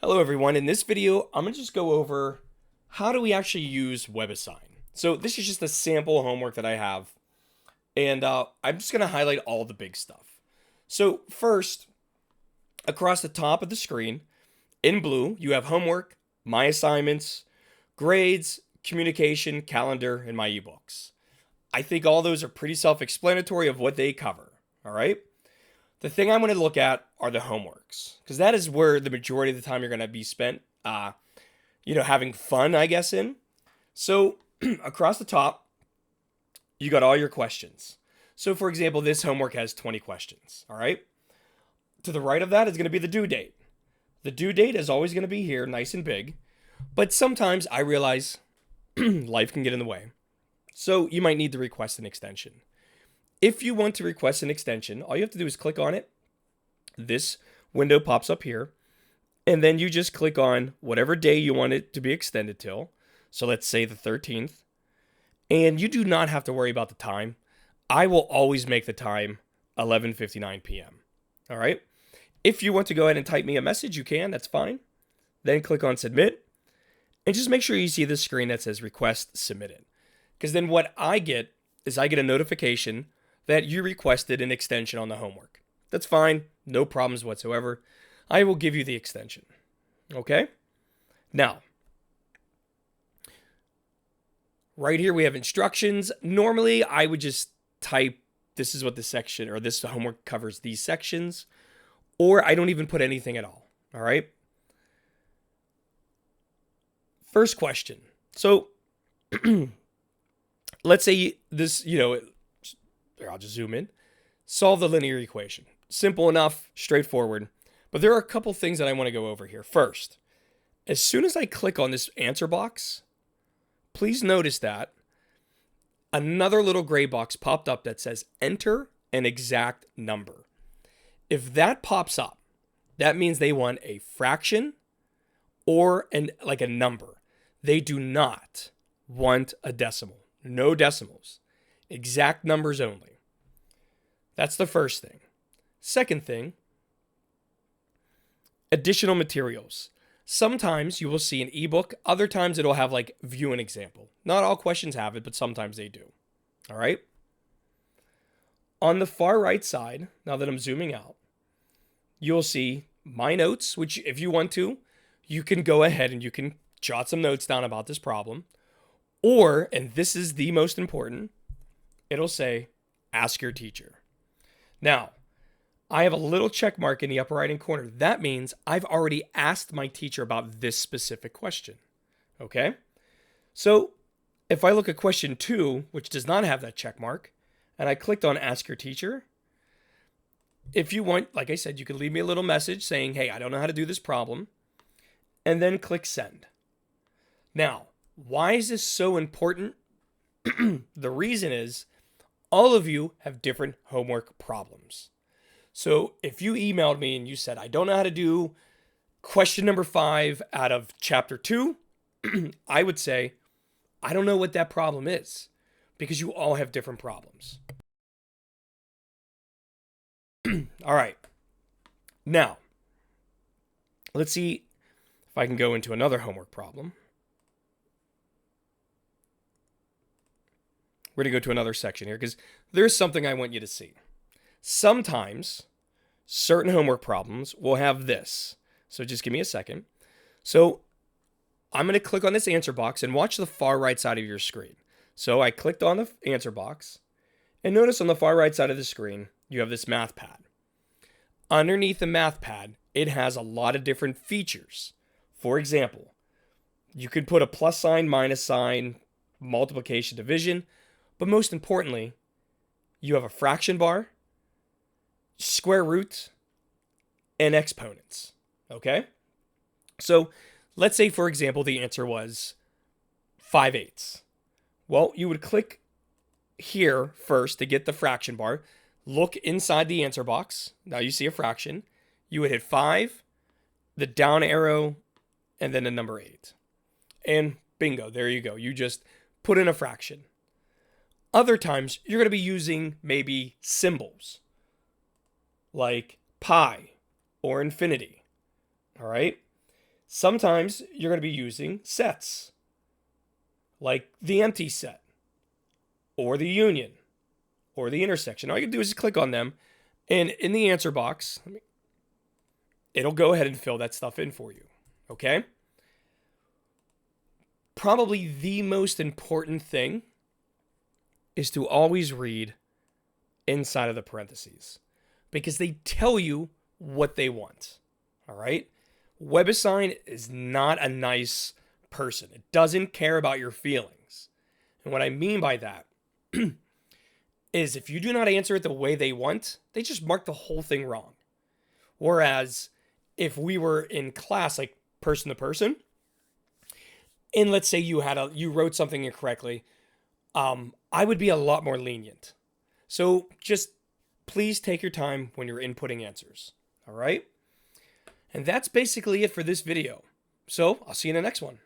Hello everyone, in this video I'm going to just go over how do we actually use WebAssign. So this is just a sample homework that I have, and I'm just going to highlight all the big stuff. So first, across the top of the screen, in blue, you have homework, my assignments, grades, communication, calendar, and my ebooks. I think all those are pretty self-explanatory of what they cover, all right? The thing I'm going to look at are the homeworks, because that is where the majority of the time you're going to be spent, having fun, I guess, in. So across the top, you got all your questions. So for example, this homework has 20 questions, all right? To the right of that is going to be the due date. The due date is always going to be here, nice and big, but sometimes I realize life can get in the way. So you might need to request an extension. If you want to request an extension, all you have to do is click on it. This window pops up here, and then you just click on whatever day you want it to be extended till. So let's say the 13th, and you do not have to worry about the time. I will always make the time 11:59 p.m. All right. If you want to go ahead and type me a message, you can, that's fine. Then click on submit, and just make sure you see the screen that says request submitted. Because then what I get is I get a notification that you requested an extension on the homework. That's fine, no problems whatsoever. I will give you the extension. Okay? Now, right here we have instructions. Normally, I would just type, this is what the section, or this homework covers these sections, or I don't even put anything at all. All right? First question. So, let's say this, I'll just zoom in. Solve the linear equation. Simple enough, straightforward. But there are a couple things that I want to go over here. First, as soon as I click on this answer box, please notice that another little gray box popped up that says enter an exact number. If that pops up, that means they want a fraction or a number. They do not want a decimal. No decimals. Exact numbers only. That's the first thing. Second thing, additional materials. Sometimes you will see an ebook. Other times it'll have view an example. Not all questions have it, but sometimes they do. All right. On the far right side, now that I'm zooming out, you'll see my notes, which if you want to, you can go ahead and you can jot some notes down about this problem. Or, and this is the most important, it'll say, ask your teacher. Now, I have a little check mark in the upper right-hand corner. That means I've already asked my teacher about this specific question. Okay? So, if I look at question 2, which does not have that check mark, and I clicked on ask your teacher, if you want, like I said, you can leave me a little message saying, hey, I don't know how to do this problem, and then click send. Now, why is this so important? The reason is all of you have different homework problems. So if you emailed me and you said, I don't know how to do question number 5 out of chapter 2, I would say, I don't know what that problem is, because you all have different problems. All right. Now, let's see if I can go into another homework problem. We're going to go to another section here because there's something I want you to see. Sometimes certain homework problems will have this. So just give me a second. So I'm going to click on this answer box and watch the far right side of your screen. So I clicked on the answer box, and notice on the far right side of the screen, you have this math pad. Underneath the math pad, it has a lot of different features. For example, you could put a plus sign, minus sign, multiplication, division. But most importantly, you have a fraction bar, square root, and exponents. Okay? So let's say, for example, the answer was 5/8. Well, you would click here first to get the fraction bar. Look inside the answer box. Now you see a fraction. You would hit 5, the down arrow, and then the number 8. And bingo, there you go. You just put in a fraction. Other times, you're going to be using maybe symbols like pi or infinity. All right? Sometimes you're going to be using sets, like the empty set, or the union, or the intersection. All you can do is just click on them, and in the answer box, it'll go ahead and fill that stuff in for you, okay? Probably the most important thing is to always read inside of the parentheses because they tell you what they want, all right? WebAssign is not a nice person. It doesn't care about your feelings. And what I mean by that is if you do not answer it the way they want, they just mark the whole thing wrong. Whereas if we were in class, like person to person, and let's say you wrote something incorrectly, I would be a lot more lenient. So just please take your time when you're inputting answers. All right? And that's basically it for this video. So I'll see you in the next one.